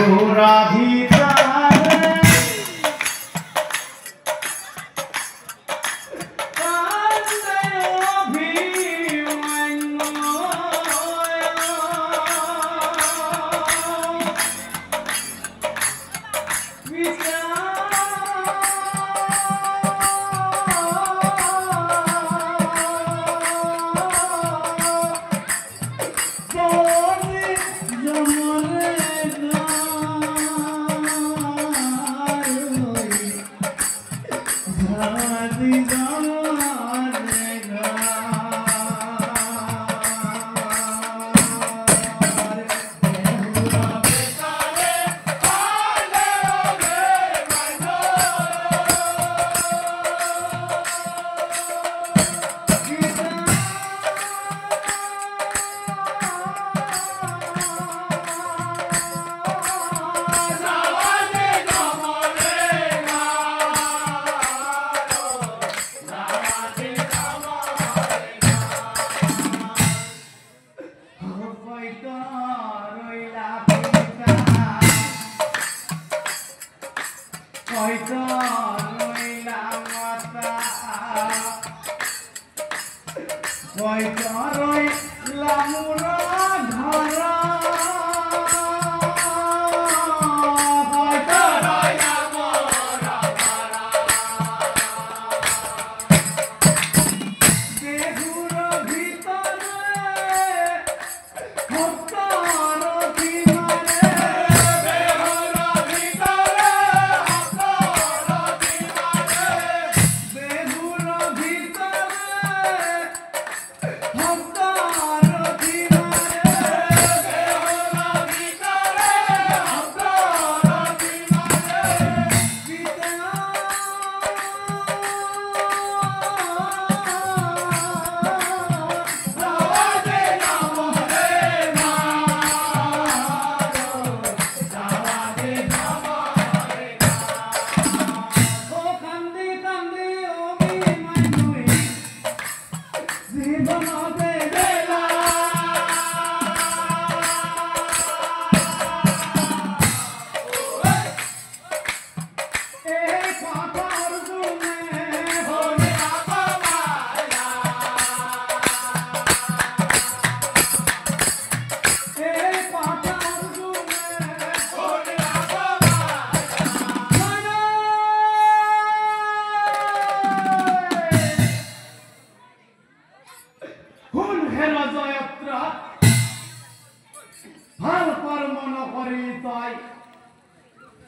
বেহুরা ভিতরে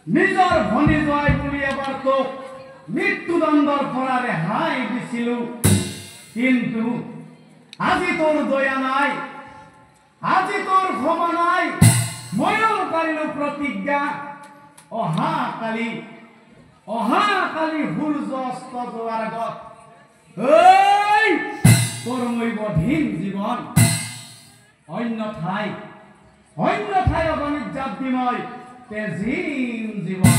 নিজর ভনি জয় বুলিয়ে পারত মৃত্যুদণ্ডর পরারে হাই দিছিল কিন্তু আজি তোর দয়া নাই আজি তোর ক্ষমা নাই ময়ূর কালিল প্রতিজ্ঞা অহাকালি সূর্য অস্ত যোৱাৰ আগত এই তোর মই বধিন জীবন অন্যথায় অগণিত দিময় তেজিম জীবন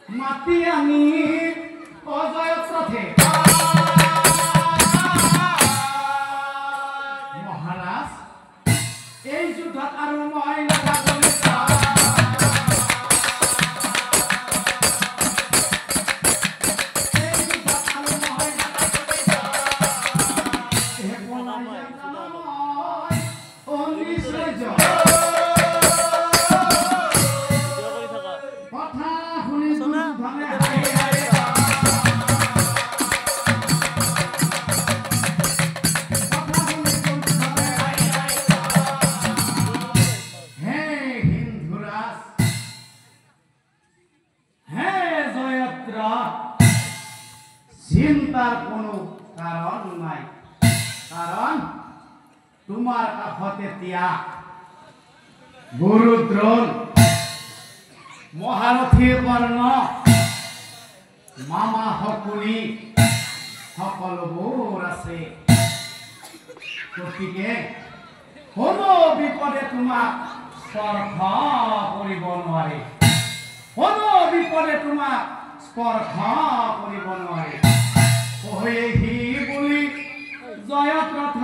মাতি আমি অজয় পথে মহারাজ এই যুদ্ধত আৰু মই চিন্তাৰ কোনো কাৰণ নাই, কাৰণ তোমাৰ কাষত এতিয়া গুৰু দ্ৰোণ, মহাৰথী কৰ্ণ, মামা শকুনি সকলোবোৰ আছে। গতিকে কোনো বিপদে তোমাক স্পৰ্শ কৰিব নোৱাৰে, কোনো বিপদে তোমাক স্পৰ্শ কৰিব নোৱাৰে। সহি বুলি জয়ত ৰথ